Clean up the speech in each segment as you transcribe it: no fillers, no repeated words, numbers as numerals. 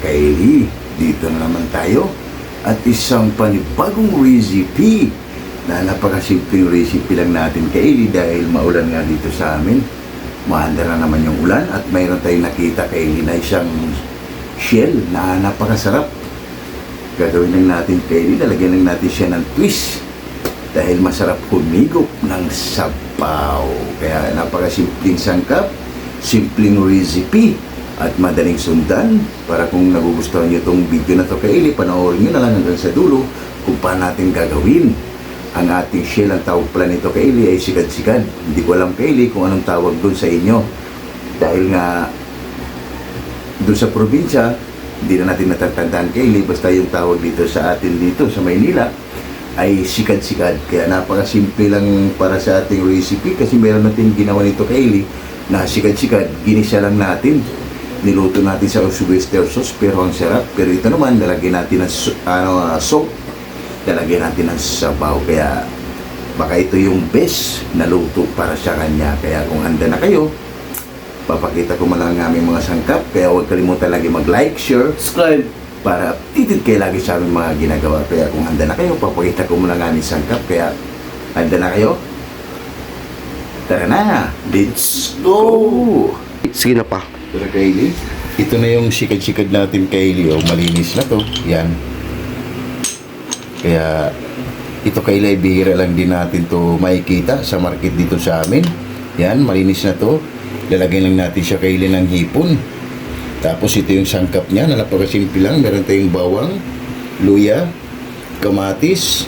Kaili, dito na naman tayo at isang panibagong recipe na napakasimpleng recipe lang natin, Kaili, dahil maulan nga dito sa amin. Maanda na naman yung ulan at mayroon tayong nakita, Kaili, na isang shell na napakasarap. Gagawin lang natin, Kaili, lalagyan lang natin siya ng twist dahil masarap humigop ng sabaw. Kaya napakasimpleng sangkap, simpleng recipe at madaling sundan. Para kung nagugustuhan nyo itong video na to, Kaili, panoorin nyo na lang hanggang sa dulo kung paano natin gagawin ang ating shell. Ang tawag pala nito, Kaili, ay sikad-sikad. Hindi ko alam, Kaili, kung anong tawag doon sa inyo, dahil nga doon sa probinsya hindi na natin natatandaan, Kaili. Basta yung tawag dito sa atin dito sa Maynila ay sikad-sikad. Kaya napakasimple lang para sa ating recipe, kasi meron natin ginawa nito, Kaili, na sikad-sikad. Ginisa lang natin, niluto natin sa oyster sauce, pero ang sarap. Pero ito naman, lalagyan natin ng salt, lalagyan natin ng sabaw. Kaya baka ito yung best na luto para sa kanya. Kaya kung handa na kayo, papakita ko man lang ang aming mga sangkap. Kaya huwag kalimutan lagi mag-like, share, Subscribe. para updated kayo lagi sa aming mga ginagawa. Kaya kung handa na kayo, papakita ko muna ang aming sangkap. Kaya handa na kayo? Tara na! Let's go! Sige na pa. Pero, Kaili, ito na yung sikad-sikad natin, Kaili. O, malinis na to. Yan. Kaya ito, Kaili, ay bihira lang din natin to makikita sa market dito sa amin. Yan, malinis na to. Lalagyan lang natin siya, Kaili, ng hipon. Tapos ito yung sangkap niya, napakasimple lang. Meron tayong bawang, luya, kamatis,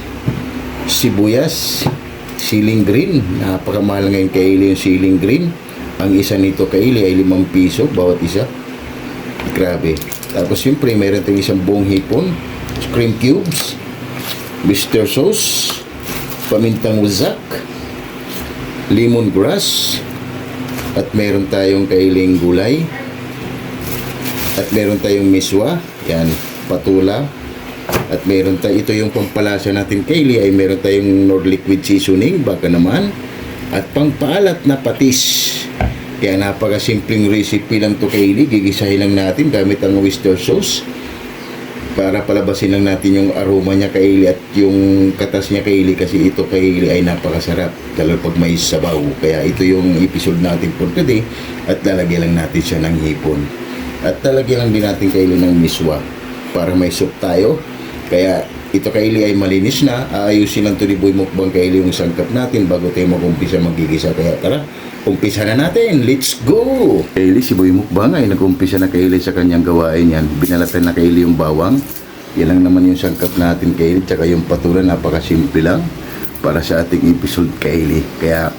sibuyas, siling green. Napakamahal ngayon, Kaili, yung siling green. Ang isa nito, Kaili, ay 5 piso bawat isa. Grabe. Tapos siyempre, meron tayong isang buong hipon, cream cubes, oyster sauce, pamintang wazak, lemongrass, at meron tayong Kailing gulay. At meron tayong miswa, yan, patula. At meron tayo, ito yung pampalasa natin, Kaili, ay meron tayong Nor liquid seasoning, baka naman. At pangpaalat na patis. Kaya napakasimpleng recipe lang to, Kaili. Gigisahin lang natin gamit ang oyster sauce para palabasin lang natin yung aroma niya, Kaili, at yung katas niya, Kaili, kasi ito, Kaili, ay napakasarap lalo pag may sabaw. Kaya ito yung episode natin for today, at lalagyan lang natin siya ng hipon. At talagyan lang din natin, Kaili, ng miswa para may soup tayo. Kaya ito, Kaili, ay malinis na. Aayusin lang ito ni Boy Mukbang, Kaili, yung sangkap natin bago tayo mag-umpisa magigisa. Kaya tara, umpisa na natin. Let's go! Kaili, si Boy Mukbang ay nag-umpisa na, Kaili, sa kanyang gawain yan. Binalatan na, Kaili, yung bawang. Yan lang naman yung sangkap natin, Kaili. Tsaka yung patula, napakasimple lang para sa ating episode, Kaili. Kaya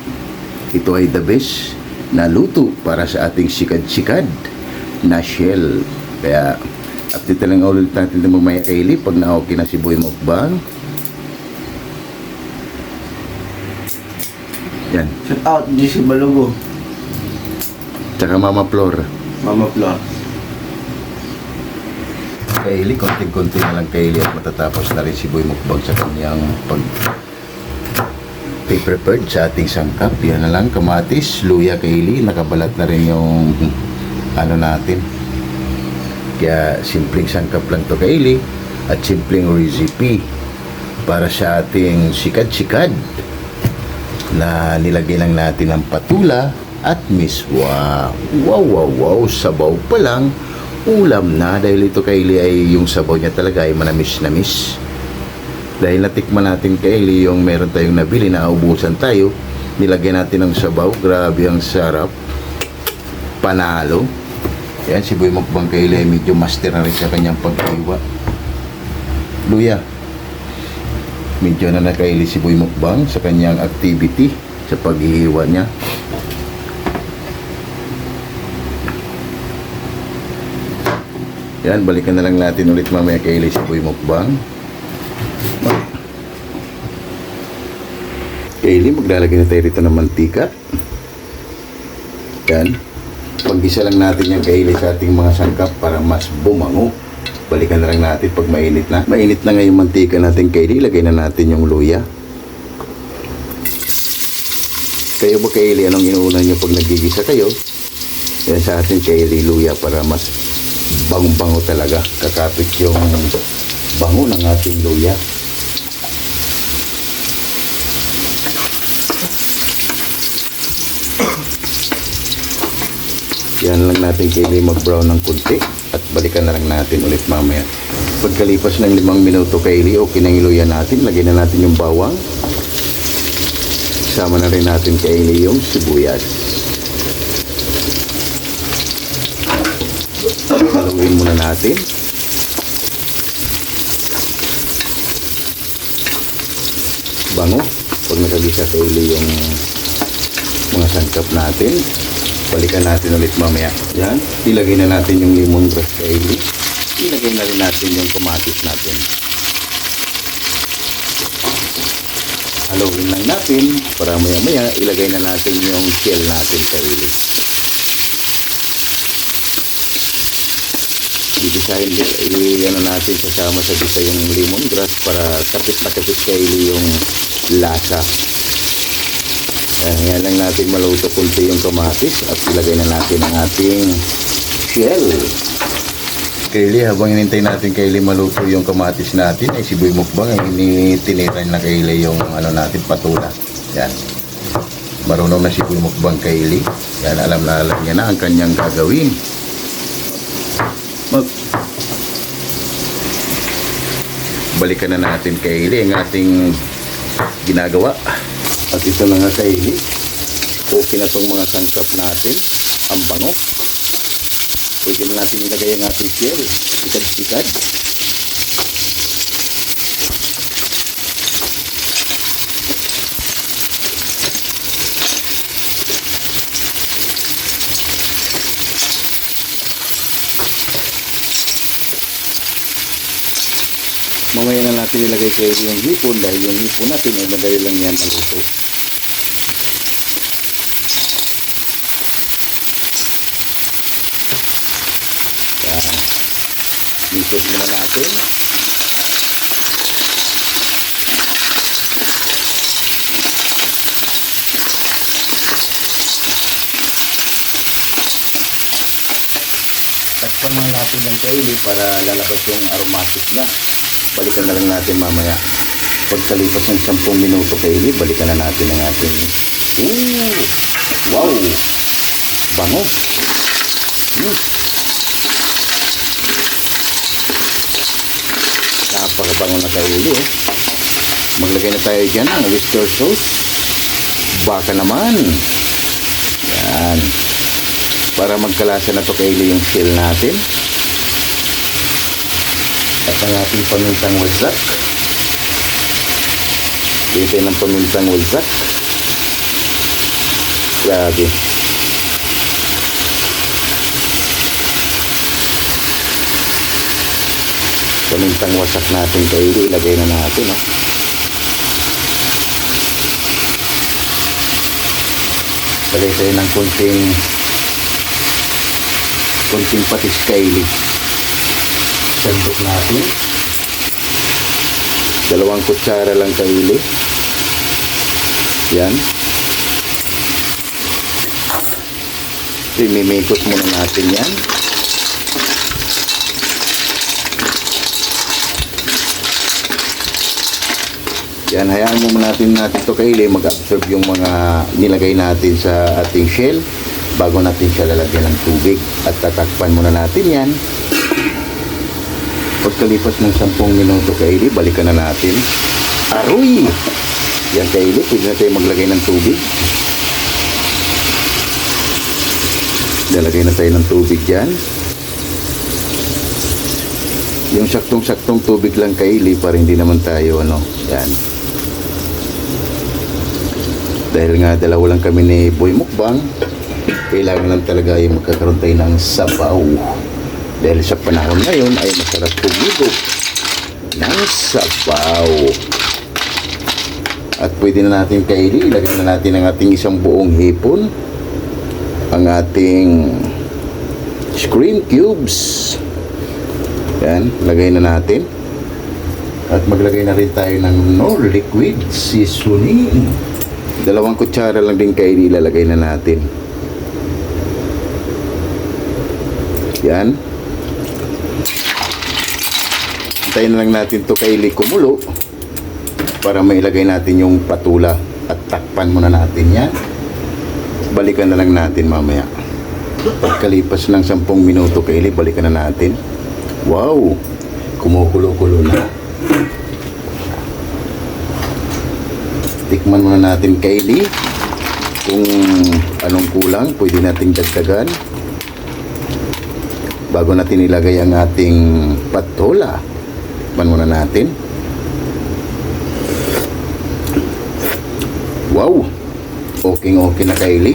ito ay the best na luto para sa ating sikad-sikad na shell. Kaya update lang ulit natin ng mamaya, Kaili, pag na-okay na si Boy Mukbang. Yan. Shout out, GC Balugo. Tsaka Mama Flor. Mama Flor. Kaili, konting-konti na lang, Kaili, at matatapos na rin si Boy Mukbang sa kanyang prepared sa ating sangkap. Yan na lang, kamatis, luya, Kaili, nakabalat na rin yung ano natin. Kaya simpleng sangkap lang to, Kaili, at simpleng recipe para sa ating sikad-sikad na nilagay lang natin ng patula at miswa. Wow, wow, wow, sabaw pa lang, ulam na. Dahil ito, Kaili, ay yung sabaw niya talaga ay manamis-namis. Dahil natikman natin, Kaili, yung meron tayong nabili na naubusan tayo, nilagyan natin ng sabaw. Grabe, ang sarap, panalo. Yan, si Boy Mukbang, Kaili, ay medyo master na rin sa kanyang paghiwa. Luya, medyo na Kaili si Boy Mukbang sa kanyang activity sa paghihiwa niya. Yan, balikan na lang natin ulit mamaya, Kaili, si Boy Mukbang. Kaili, maglalagay na tayo rito ng mantika. Yan, pag-isa lang natin yung, Kaili, sa ating mga sangkap para mas bumango. Balikan na lang natin pag mainit na. Mainit na ngayon mantika natin, Kaili. Ilagay na natin yung luya. Kayo ba, Kaili, anong inuuna nyo pag nagigisa kayo? Yan sa atin, Kaili, luya para mas Bangong-bango talaga. Kakapit yung bango ng ating luya. Yan lang natin kaili mag-brown ng kunti at balikan na lang natin ulit mamaya. Pagkalipas ng 5 minuto kaili, okay na yung luya natin. Lagyan na natin yung bawang. Sama na rin natin kaili yung sibuyas. Haluin muna natin. Bango. Pag nakagisa kaili yung mga sangkap natin, balikan natin ulit mamaya. Yan. Ilagay na natin yung lemongrass kaili. Ilagay na rin natin yung kamatis natin. Haluin lang natin para maya-maya ilagay na natin yung shell natin kaili. Ibisahin ano natin sasama sa bisa yung lemongrass para kapit na kapit kaili yung lasa. Yan lang natin maluto kunti yung kamatis at ilagay na natin ang ating shell. Kaili, habang hinintay natin kaili maluto yung kamatis natin, ay si Boy Mukbang ay tinitran na kaili yung ano natin, patula. Yan. Marunong na si Boy Mukbang kaili. Yan, alam niya na ang kanyang gagawin. Balikan na natin kaili ang ating ginagawa. At ito na nga kaili, okay na itong mga sangkap natin, ang bango. Pwede na natin ilagay ang ating shell, ikad-ikad. Mamaya na natin ilagay kaili yung hipon dahil yung hipon natin ay madali lang yan maluto. Ikot muna natin. Takpan lang natin yung kaili para lalabas yung aromatic na. Balikan na lang natin mamaya. Pagkalipas ng 10 minuto kaili, balikan na natin ang ating wow! Bango! Napakabango na kaili. Maglagay na tayo dyan ng oyster sauce. Baka naman. Yan. Para magkalasa na to kaili yung shell natin. At ang ating pamintang wasak. Pwede ng pamintang wasak. Grabe. Pamintang wasak natin kaili, ilagay na natin. Lagay tayo ng konting patis kaili. Sandok natin. 2 kutsara lang kaili. Yan. Imimikot muna natin yan. Yan, hayaan mo natin ito kaili mag-absorb yung mga nilagay natin sa ating shell bago natin siya lalagyan ng tubig. At tatakpan muna natin yan. Pagkalipas ng 10 minuto kaili, balikan na natin. Aroy! Yan kaili, pwede na tayo maglagay ng tubig. Lalagay na tayo ng tubig dyan. Yung saktong-saktong tubig lang kaili para hindi naman tayo yan. Dahil nga dalawa lang kami ni Boy Mukbang, kailangan lang talaga yung magkakaroon tayo ng sabaw. Dahil sa panahon ngayon ay masarap pumigo ng sabaw. At pwede na natin kaili, ilagay na natin ang ating isang buong hipon, ang ating scream cubes. Yan, lagay na natin. At maglagay na rin tayo ng Knorr liquid seasoning. 2 kutsara lang din kaili ilalagay na natin. Yan. Hintayin na lang natin to kaili kumulo para mailagay natin yung patula at takpan muna natin yan. Balikan na lang natin mamaya. Pagkalipas ng 10 minuto kaili, balikan na natin. Wow! Kumukulo-kulo na. Tikman muna natin kaili kung anong kulang, pwede nating dagdagan bago natin ilagay ang ating patula. Tikman muna natin. Wow! Okay na kaili.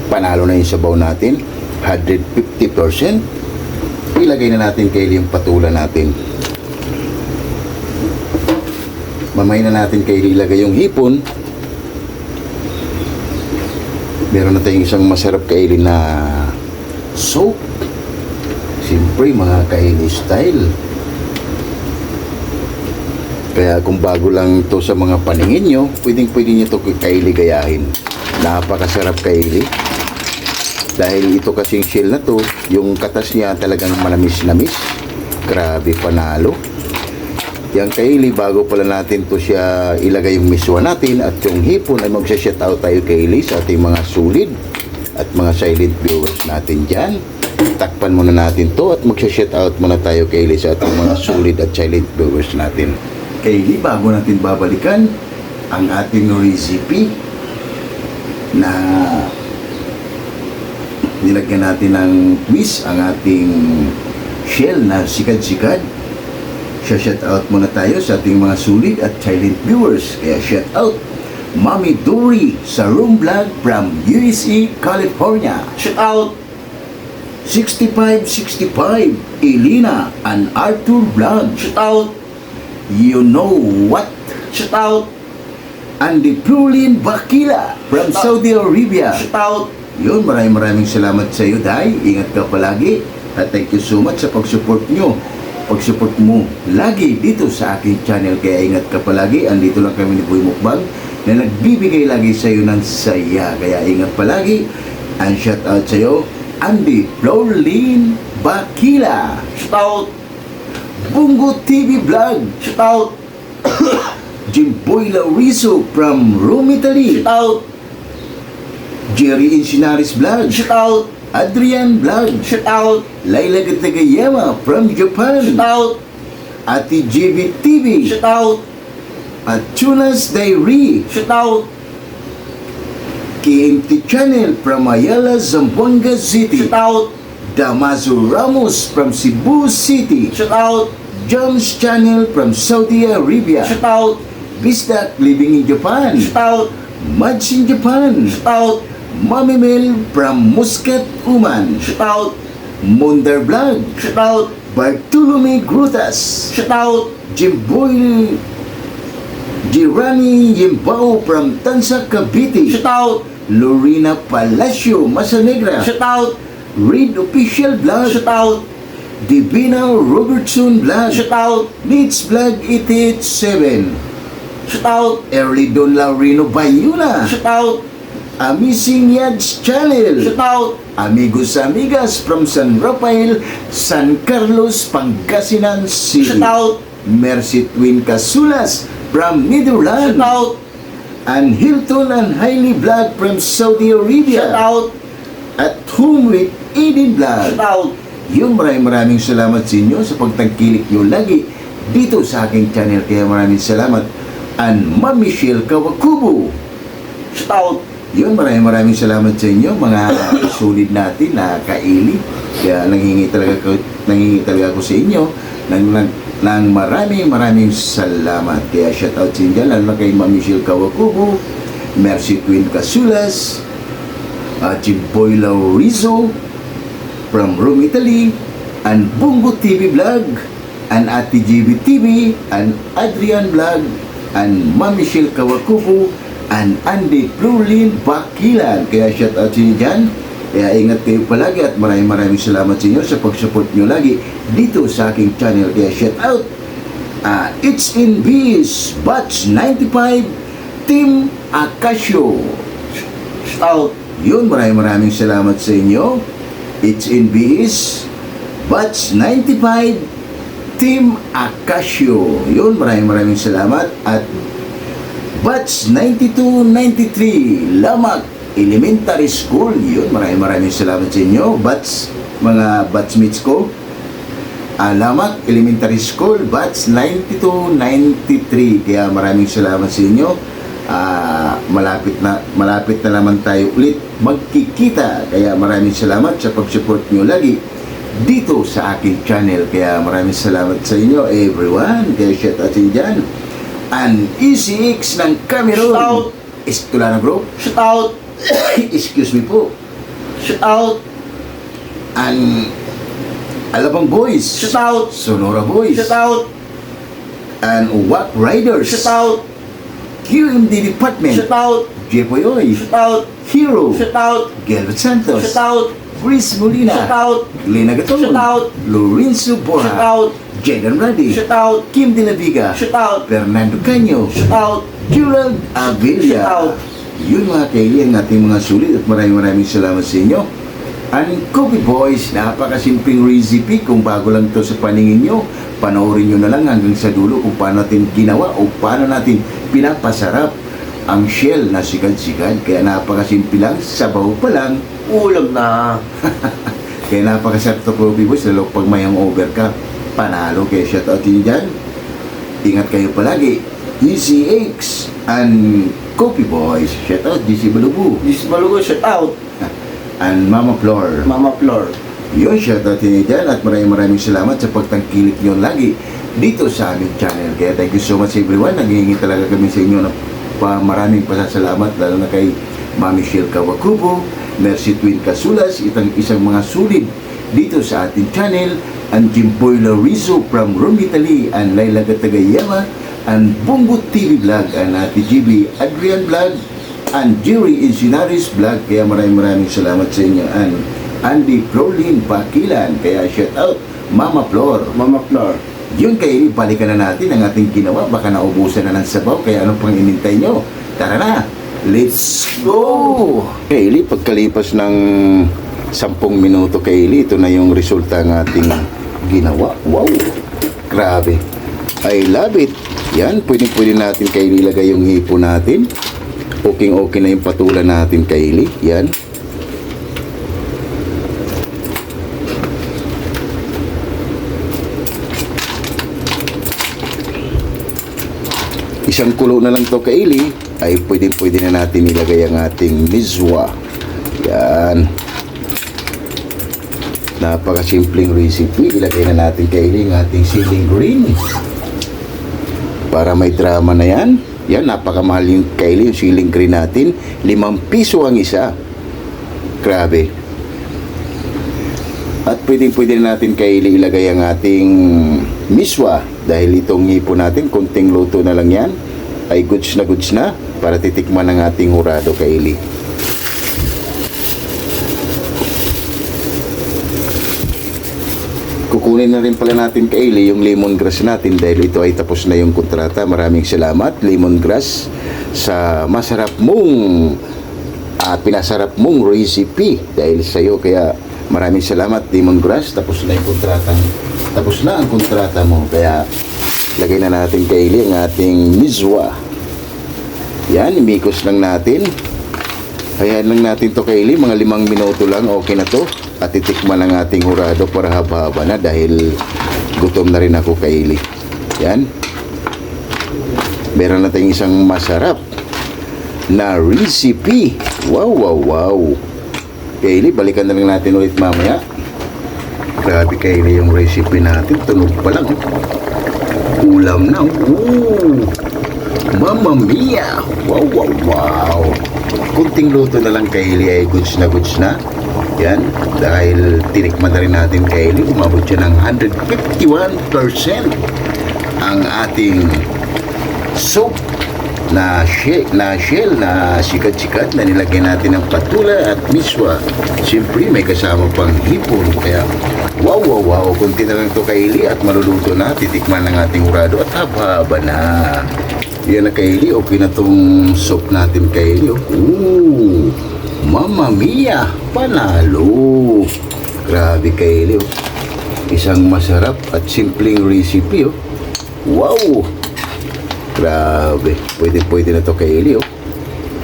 Panalo na yung sabaw natin. 150%. Ilagay na natin kaili yung patula natin. Mamaya na natin kaili ilagay yung hipon. Meron na tayong isang masarap kaili na soup. Siyempre mga kaili style. Kaya kung bago lang to sa mga paningin nyo, pwede nyo to kaili gayahin. Napakasarap kaili. Dahil ito kasing shell na to, yung katas niya talagang manamis-namis. Grabe, panalo. Yang kaili, bago pala natin to siya ilagay yung miswa natin at yung hipon ay magsha-shout out tayo kaili sa ating mga solid at mga silent viewers natin dyan. Takpan muna natin to at magsha-shout out muna tayo kaili sa ating mga solid at silent viewers natin. Kaili, bago natin babalikan ang ating recipe na nilagyan natin ng twist ang ating shell na sikad-sikad. Shout out muna tayo sa ating mga sulit at silent viewers. Kaya shout out Mami Dory sa Room Vlog from USA, California. Shout out 6565 Elena and Arthur Vlog. Shout out You Know What. Shout out Andy Plulin Bakila from Saudi Arabia. Shout out. Yun, maraming salamat sa iyo, Day. Ingat ka palagi. At thank you so much sa pag-support nyo. Pag-support mo lagi dito sa aking channel. Kaya ingat ka palagi. Andito lang kami ni Boy Mukbang na nagbibigay lagi sa iyo ng saya. Kaya ingat palagi. And shout out sa iyo, Andy Plulin Bakila. Shout out Bungo TV Vlog. Shout out Jimboy Laurizo from Rome, Italy. Shout out Jerry Insinaris Vlog. Shout out Adrian Vlog. Shout out Laila Gatagayama from Japan. Shout out Ati JB TV. Shout out at Tunas Diary. Shout out KMT Channel from Ayala, Zamboanga City. Shout out Damaso Ramos from Cebu City. Shout out John's Channel from Saudi Arabia. Shout out Bisdak living in Japan. Shout out Mads in Japan. Shout out Mami Mel from Muscat, Oman. Shout out Mundar Vlog. Shout out Bartolome Grutas. Shout out Jimboy Girani Yimbao from Tansa, Cavite. Shout out Lorena Palacio, Masanegra. Shout out Reed Official Vlog. Shout out Divina Robertson Vlog. Shout out Needs Vlog 887. Shout out Early Don Laurino Bayuna. Shout out Amazing Yads Channel. Shout out Amigos Amigas from San Rafael, San Carlos, Pangasinan City. Shout out Mercy Twin Casulas from Netherlands. Shout out and Hilton and Hailey Vlog from Saudi Arabia. Shout out At Home with Eden Vlog. Shout out. Yung maraming salamat sa inyo sa pagtangkilik nyo lagi dito sa aking channel. Kaya maraming salamat. And Ma'am Michelle Kawakubo. Shout out. Yun, maraming salamat sa inyo mga solid natin na kaili. Kaya nangingi talaga ako sa inyo ng maraming salamat. Kaya shout out sa inyo lalo na kay Ma'am Michelle Kawakubo, Mercy Twin Casulas, Jimboy Laurizo from Rome, Italy, and Bungo TV Vlog, and Ate GB TV, and Adrian Vlog, and Ma'am Michelle Kawakubo, and Andy Plulin Bakilan. Kaya shout out sa inyo dyan. Kaya ingat kayo palagi at maraming salamat sa inyo sa pag-support nyo lagi dito sa aking channel. Kaya shout out It's in Biz Batch 95 Team Acasio. Shout out. Yun, maraming salamat sa inyo. It's in Biz Batch 95 Team Acacio. Yun, maraming salamat. At Batch 9293, Lamak Elementary School. Yun, maraming salamat sa inyo. Mga batchmates ko. Lamak Elementary School, Batch 9293. Kaya maraming salamat sa inyo. Malapit na naman tayo ulit magkikita. Kaya maraming salamat sa pag-support nyo lagi dito sa aking channel. Kaya maraming salamat sa inyo, everyone. Kaya shout out sa inyo dyan. An ECX ng Cameroon. Shout out. Estulana bro. Shout out! Excuse me po. Shout out! An Alabang Boys. Shout out! Sonora Boys. Shout out! An Wack Riders. Shout out! QMD Department. Shout out! Jepoyoy. Shout out! Hero. Shout out! Gelbert Santos. Shout out! Chris Molina. Shout out! Lena Gatón. Shout out! Lorenzo Borja. Shout out! Jedan Radi. Shout out! Kim De La Viga. Shout out! Fernando Caño. Shout out! Gerald Avila. Shout out! Yun mga kaili, ang ating mga sulit at maraming salamat sa inyo. Ang Coffee Boys, napakasimpleng recipe. Kung bago lang to sa paningin nyo, panoorin nyo na lang hanggang sa dulo kung paano natin ginawa o paano natin pinapasarap ang shell na sigad-sigad. Kaya napakasimple lang, sabaw pa lang. Ulam na! Kaya napakasarap to Coffee Boys, lalo pag may hangover ka, panalo. Kaya shout out din dyan. Ingat kayo palagi. ECX and Coffee Boys. Shout out, DC Balubu. This Balugo, shout out! And Mama Flor. Mama Flor. Yun, shout out din dyan at maraming salamat sa pagtangkilik nyo lagi dito sa aming channel. Kaya thank you so much everyone. Naghihingi talaga kami sa inyo ng maraming pasasalamat, lalo na kay Mami Shell Kawakubo, Mercy Twin Casulas, isang mga sulid dito sa ating channel, and Jimboy Larizo from Rome, Italy, and Laila Gatagayama, and Bungut TV Vlog, and Ate GB Adrian Vlog, and Jerry Insinaris Vlog. Kaya maraming salamat sa inyo, and Andy Prolin Pakilan. Kaya shout out Mama Flor. Mama Flor. Yun, kayo, balikan na natin ang ating ginawa. Baka naubusan na ng sabaw, kaya ano pang inintay nyo? Tara na, let's go! Kayli, pagkalipas ng 10 minuto, Kayli, ito na yung resulta ng ating ginawa. Wow! Grabe! I love it! Yan, pwede natin, Kayli, ilagay yung hipo natin. Okay na yung patulan natin, Kayli. Yan. Isang kulo na lang to, Kayli, ay pwede na natin ilagay ang ating miswa. Yan. Napakasimpleng recipe. Ilagay na natin, Kayli, ang ating ceiling green. Para may drama na yan. Yan, napakamahal yung, Kayli, yung ceiling green natin. 5 piso ang isa. Grabe. At pwede na natin, Kayli, ilagay ang ating miswa. Dahil itong hipo natin, konting luto na lang yan, ay goods na para titikman ng ating hurado, Kayli. Kukunin na rin pala natin, Kayli, yung lemongrass natin dahil ito ay tapos na yung kontrata. Maraming salamat, lemongrass, sa masarap mong pinasarap mong recipe dahil sa iyo. Kaya maraming salamat, lemongrass. Tapos na ang kontrata mo. Kaya lagay na natin, Kayli, ang ating miswa. Yan, imikos lang natin. Hayaan lang natin to, Kayli, mga 5 minuto lang, okay na to. At titikman ang ating hurado para haba-haba na dahil gutom na rin ako, Kayli. Yan. Meron na tayong isang masarap na recipe. Wow. Kayli, balikan na lang natin ulit mamaya. Grabe, Kayli, yung recipe natin. Tunog pa lang. Ulam na. Ooh! Mamma mia! Wow! Kunting luto na lang, Kayli, ay goods na. Yan. Dahil tinikman na rin natin, Kayli, umabot siya ng 151% ang ating soup na shell na sikat-sikat na nilagyan natin ng patula at miswa. Siyempre may kasama pang hipon. Kaya wow, kunti na lang ito, Kayli, at maluluto na. Titikman ng ating hurado at haba-haba na. Yan na, Kayli, okay na tong soup natin, Kayli. Ooh, Mamma mia, panalo. Grabe, Kayli. Isang masarap at simpleng recipe, oh. Wow! Grabe. Pwede na to kay Eli, oh.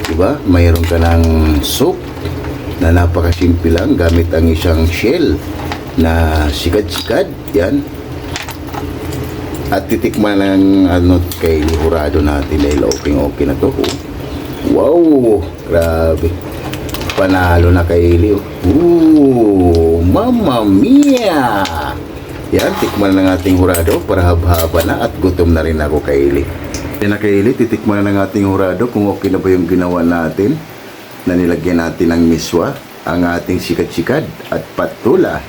Diba? Mayroon ka ng soup na napakasimple lang gamit ang isang shell na sikad-sikad. Yan. At titikman ng kay Hurado natin dahil okay na to, oh. Wow! Grabe. Panalo na kay Eli, oh. Ooh! Mamma mia! Yan, tikman na ng ating Hurado para haba-haba na at gutom na rin ako kay Eli. Yan na kay Eli, titikman na ng ating Hurado kung okay na ba yung ginawa natin na nilagyan natin ng miswa, ang ating sikad-sikad at patula.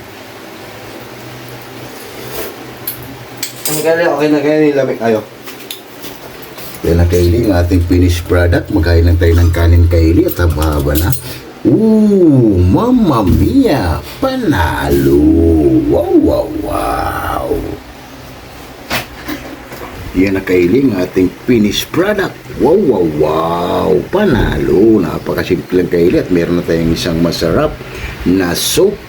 Okay na kayo, nilamig kayo. Yan na kay Eli, ang ating finished product. Magkain lang tayo ng kanin kay Eli at haba-haba na. Ooh, mamma mia! Panalo! Wow! Yan na kay Eli, ang ating finished product. Wow! Panalo! Napakasimple lang kay Eli at meron na tayong isang masarap na soup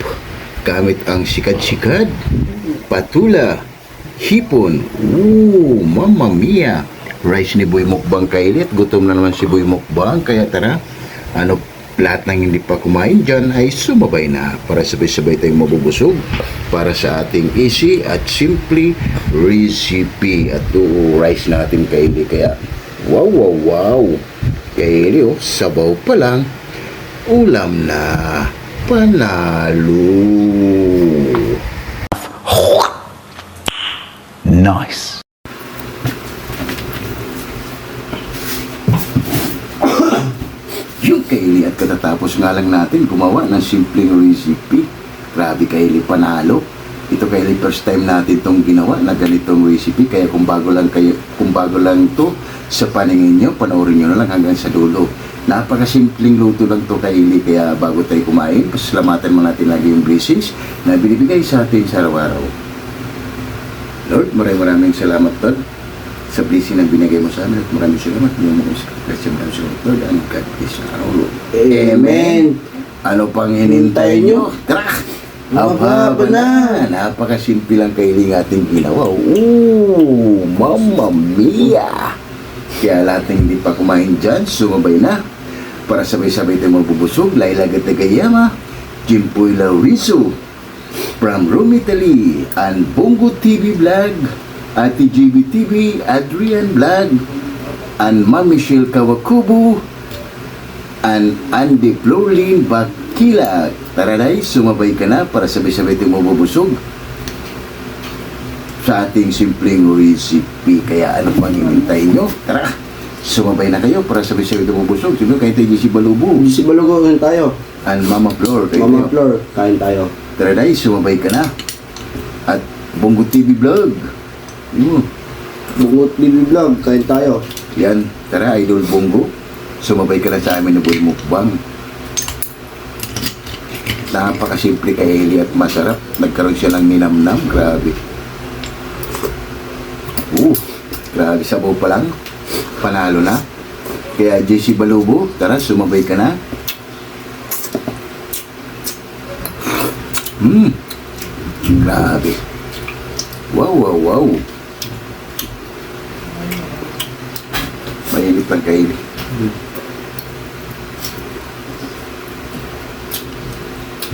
gamit ang sikad-sikad, patula, hipon. Ooh, mamma mia! Rice ni Boy Mukbang kay Eli at gutom na naman si Boy Mukbang. Kaya tara, lahat ng hindi pa kumain dyan ay sumabay na para sabay-sabay tayong mabubusog para sa ating easy at simple recipe. At rice natin kay Eli. Kaya wow! Kay Eli, oh, sabaw pa lang, ulam na. Panalo! Nice. Yung kay Eli at katatapos nga lang natin gumawa ng simpleng recipe. Grabe kay Eli, panalo. Ito kay Eli, first time natin itong ginawa na ganitong recipe. Kaya kung bago lang to sa paningin nyo, panoorin nyo na lang hanggang sa dulo. Napakasimpleng luto lang to kay Eli. Kaya bago tayo kumain, pasalamatan mo natin lagi yung blessings na binibigay sa atin sa araw-araw. Lord, maraming salamat, Lord, sa blessing na binigay mo sa amin at maraming salamat. Maraming salamat, Lord, and God bless our Lord. Amen. Ano pang hinintay nyo? Tara! Haba na! Napakasimple lang kay Eli ating ginawa. Ooh! Mamma mia! Kaya lahat ng hindi pa kumain dyan, sumabay na para sabay-sabay tayo mabubusog. Laila Gatagayama, Jimpoy Laurizo, from Rome, Italy, and Bongo TV Vlog, Ate JB TV, Adrian Vlog, and Ma'am Michelle Kawakubo, and Andy Florlin Bakila. Tara na, sumabay ka na para sabay-sabay tayo mabubusog sa ating simpleng recipe. Kaya ano pang hinintay nyo? Tara, sumabay na kayo para sabay-sabay tayo mabubusog. Sino kayo tayo si Balubo? Si Balugo, kain tayo. And Mama Flor. Mama Flor, kain tayo. Tara na, sumabay ka na. At Bongo TV Vlog. Bungot TV Vlog, kain tayo. Yan, tara, Idol Bongo. Sumabay ka na sa amin na Boy Mukbang. Napakasimple kay Eli at masarap. Nagkaroon siya ng ninamnam. Grabe. Grabe, sabaw pa lang. Panalo na. Kaya JC Balubo, tara, sumabay ka na. Grabe. Wow. Mainit lang kay Eli.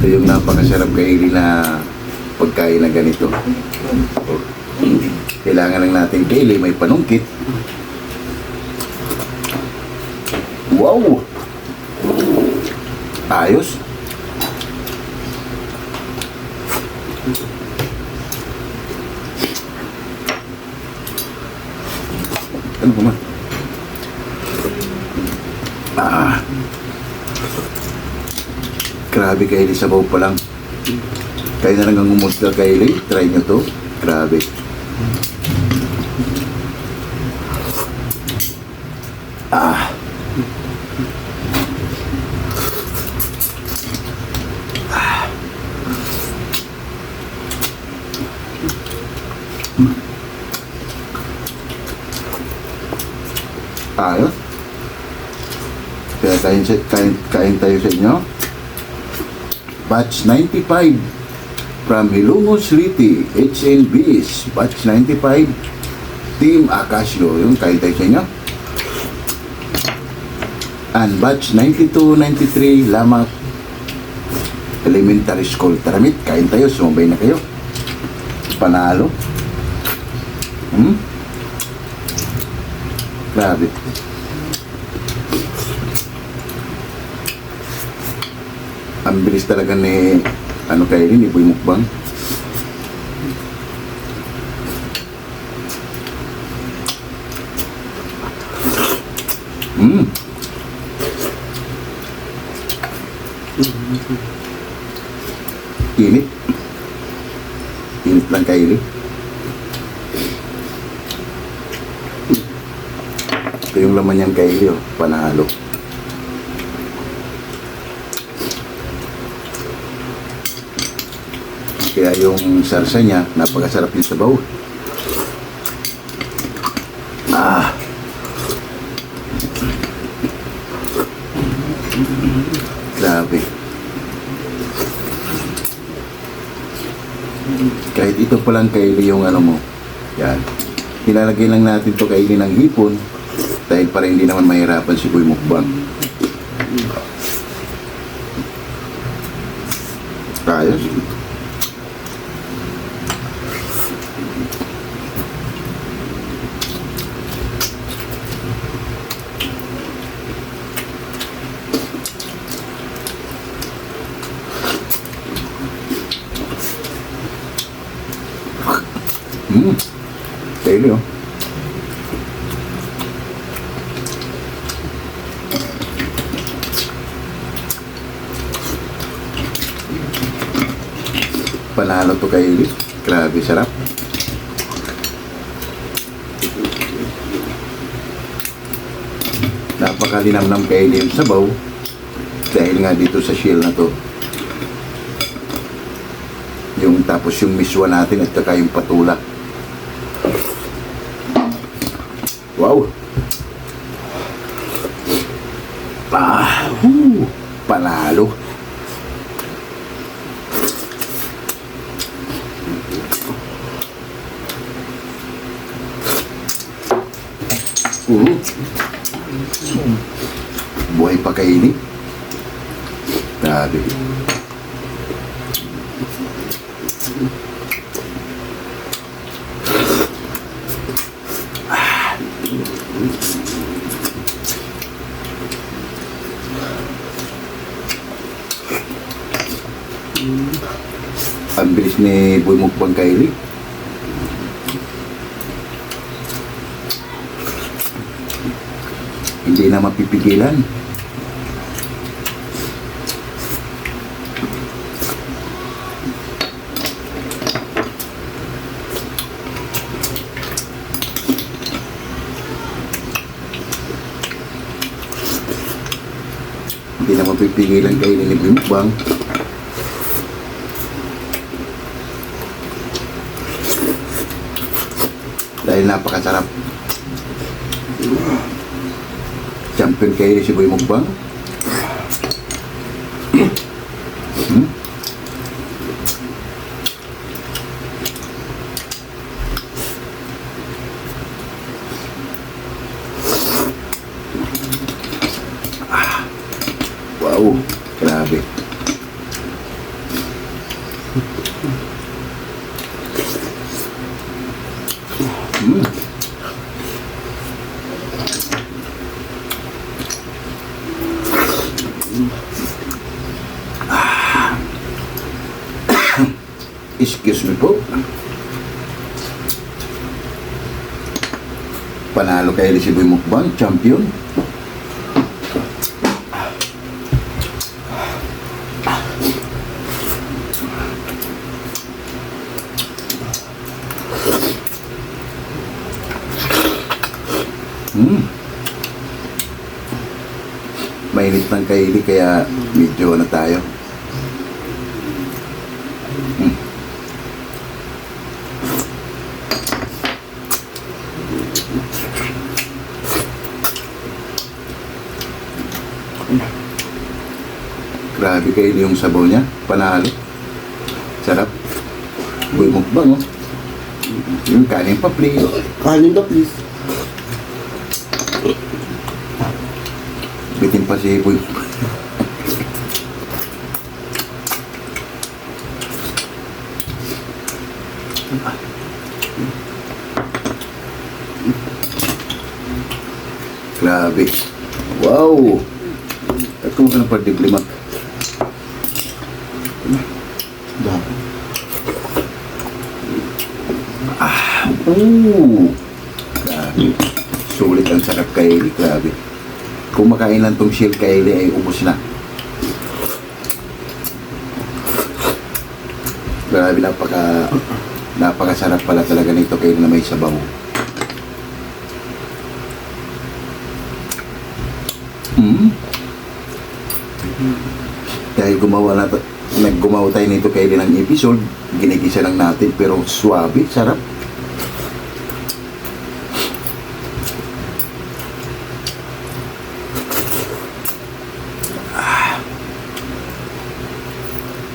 Ito yung napakasarap kay Eli na pagkain na ganito. Kailangan lang natin kay Eli may panungkit. Wow! Ayos. Ano ba man? Grabe kay Eli, sabaw pa lang. Kaya na lang ang umusga kay Eli. Try nyo to. Grabe. Ayos. Kaya kain tayo sa inyo. Batch 95. from Ilongos City, HNBs, batch 95, Team Acasio. Yung kain tayo sa inyo. And batch 92-93, Lamak Elementary School, Taramit. Kain tayo, sumabay na kayo. Panalo. Grabe. Ang bilis talaga ni kayo ni Boy Mukbang. Init. Init lang kayo. Ito yung laman niyang kayo, panalo. Kaya yung sarsa niya, napakasarap yung sabaw. Grabe. Kahit ito palang kaili yung mo. Yan. Nilalagay lang natin to kaili ng hipon dahil para hindi naman mahirapan si Boy Mukbang. Ayos. Kaili oh. Panalo to kaili. Grabe sarap. Napakalinamnam kaili yung sabaw dahil nga dito sa shell na to. Yung tapos yung miswa natin at saka yung patula. Wow. Panalo. Buhay pa kayo ini. Grabe. Ang bilis ni Boy Mukbang kaili. Hindi na mapipigilan. Hindi na mapipigilan kaili ni Boy Mukbang. Dahil napakasarap. Champion kayo si Boy Mukbang. Wow, grabe. Excuse me po. Panalo kayo si Boy Mukbang, champion. Mainit ng kaili kaya medyo na tayo. Grabe kaili yung sabaw niya. Panalo. Sarap. Siboy mukbang, oh. Yung kanin pa, please. Kanin ka, please. Bitin pa si Siboy. Grabe. Wow! At kung ka ng padiblimak. Dapat. Grabe. Sulit ang sarap kaili. Grabe. Kung makain lang tong shell kaili ay ubos na. Grabe, napakasarap pala talaga nito kaili na may sabaw. Dahil naggumawa tayo nito kaili ng episode, ginigisa lang natin pero swabe, sarap.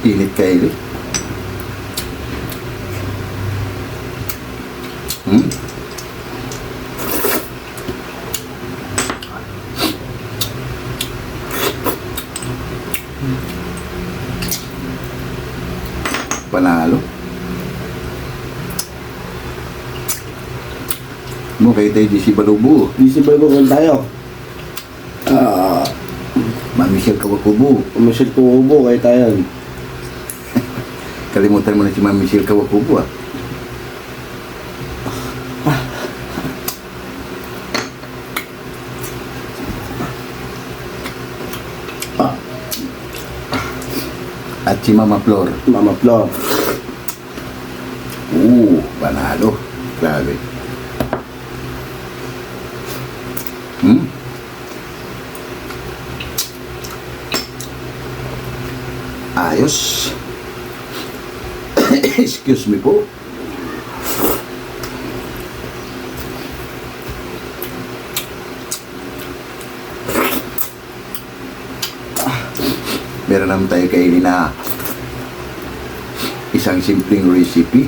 Init kaili. Panalo. Mo kayo tayo di si Balubo. Di si Bago kain tayo. Mamisyal Kawakubo. Umisil tubo kain tayo. Kalimutan mo na si Mamisyal Kawakubo, ah. At si Mama Flor. Mama Flor. Panalo. Grabe. Ayos. Excuse me po. Meron naman tayo kainin na isang simpleng recipe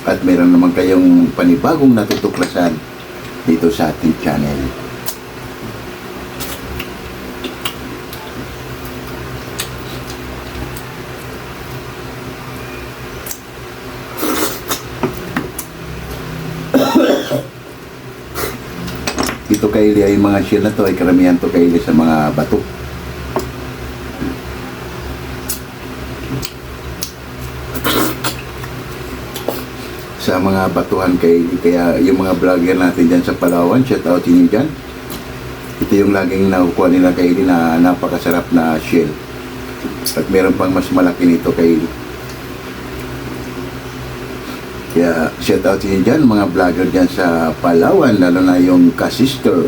at meron naman kayong panibagong natutuklasan dito sa ating channel. Ito kaili ay mga shell na to ay karamihan to kaili sa mga bato. Sa mga batuhan kaili, kaya yung mga vlogger natin dyan sa Palawan, shout out inyo dyan. Ito yung laging nakukuha nila kaili na napakasarap na shell. At meron pang mas malaki nito kaili. Kaya shout out inyo dyan, mga vlogger dyan sa Palawan, lalo na yung ka-sister.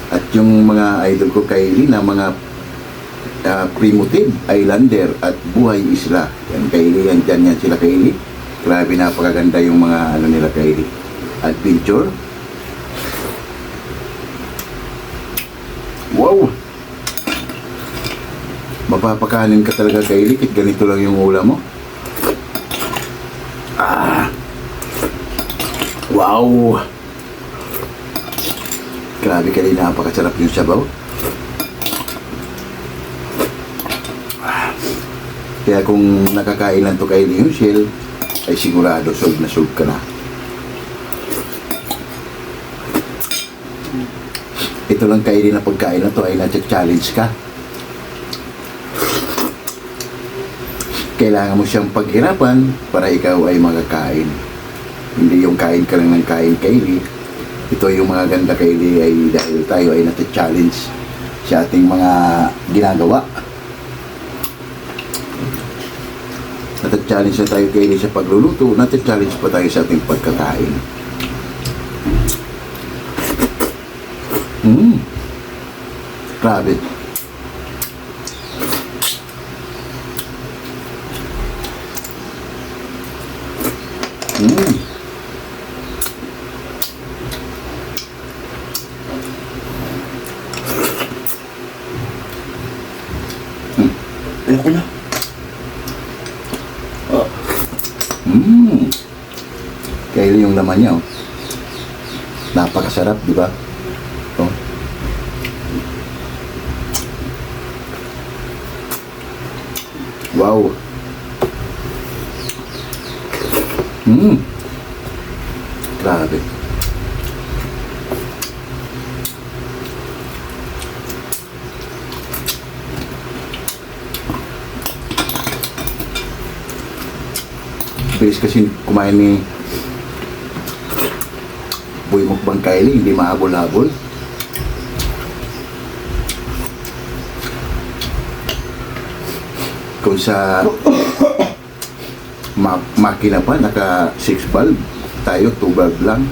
At yung mga idol ko kaili na mga Primitive, Islander at Buhay Isla. Yan kaili, yan dyan yan sila kaili. Grabe, napakaganda yung mga ano nila kaili. Adventure. Wow! Mapapakanin ka talaga kaili kahit ganito lang yung ulam mo. Wow! Grabe kaili, napakasarap yung sabaw. Kaya kung nakakain lang to kaili yung shell, ay sigurado solve na solve ka na. Ito lang kaili na pagkain na to ay na-challenge ka. Kailangan mo siyang paghirapan para ikaw ay makakain. Hindi yung kain ka lang ng kain kaili. Ito yung mga ganda kaili ay dahil tayo ay na-challenge sa ating mga ginagawa. Nata-challenge na tayo kaili sa pagluluto, nata-challenge pa tayo sa ating pagkakain. Grabe. Kaya yung laman niya, oh. Napakasarap, di ba? Oh. Wow. Grabe. Bilis kasi kumain ni Boy Mukbang Kylie, hindi mahabol-habol. Kung sa makina pa, naka 6 valve, tayo 2 valve lang.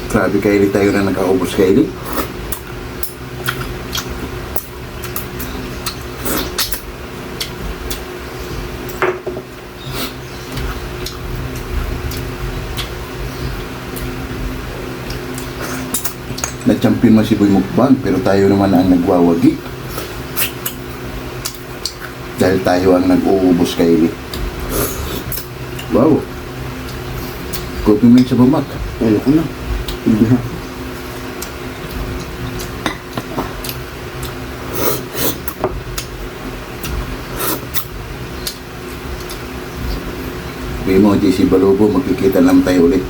Grabe, Kylie, tayo na nakaubos, Kylie. Na-champion man si Boy Mukbang, pero tayo naman ang nagwawagi. Dahil tayo ang nag-uubos, Kylie. Wow. Compliment sa bumak. Ayoko na. Hindi na. Sabi mo, JC Balobo, magkikita lang tayo ulit.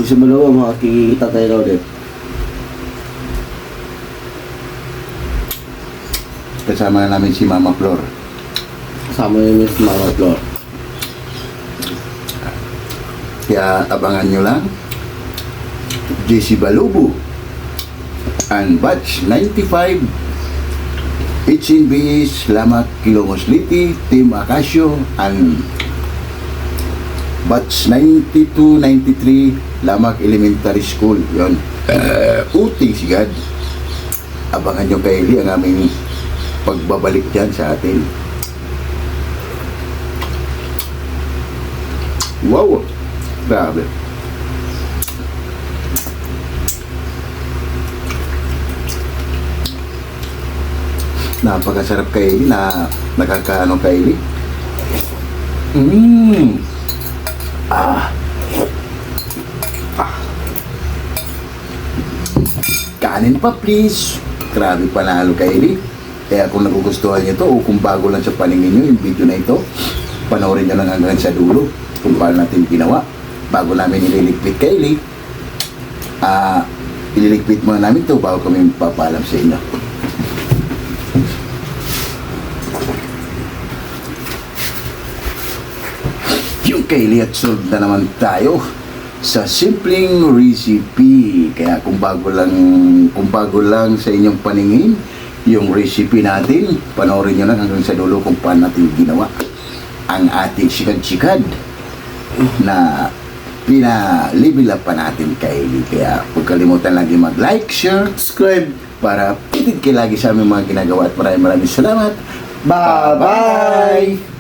Isa ba naman, makikita tayo ulit. Kasama na namin si Mama Flor. Kasama yun yung Mama Flor. Kaya abangan nyo lang JC Balobo and Batch 95 HNBs Lamak Kilomos Liti Team Acasio and Batch 92-93 Lamak Elementary School. Yun, uting sigad. Abangan nyo, Kylie, ang aming pagbabalik dyan sa atin. Wow, grabe. Napakasarap, Kylie, na nakakaano, Kylie. Kanin pa, please. Grabe, panalo, Kylie. Kaya kung nagugustuhan nyo to o kung bago lang sa paningin nyo yung video na ito, panoorin nyo lang hanggang sa dulo kung paano natin ginawa. Bago namin ililigpit, Kylie, ililigpit muna namin to bago kami papalam sa inyo. Yung Kylie, at solve na naman tayo sa simpleng recipe. Kaya kung bago lang sa inyong paningin yung recipe natin, panoorin nyo lang hanggang sa dulo kung paano natin ginawa ang ating chikad-chikad na pinalibila pa natin, Kylie. Kaya huwag kalimutan lagi mag-like, share, subscribe para pitid kayo lagi sa aming mga ginagawa at maraming salamat. Bye-bye!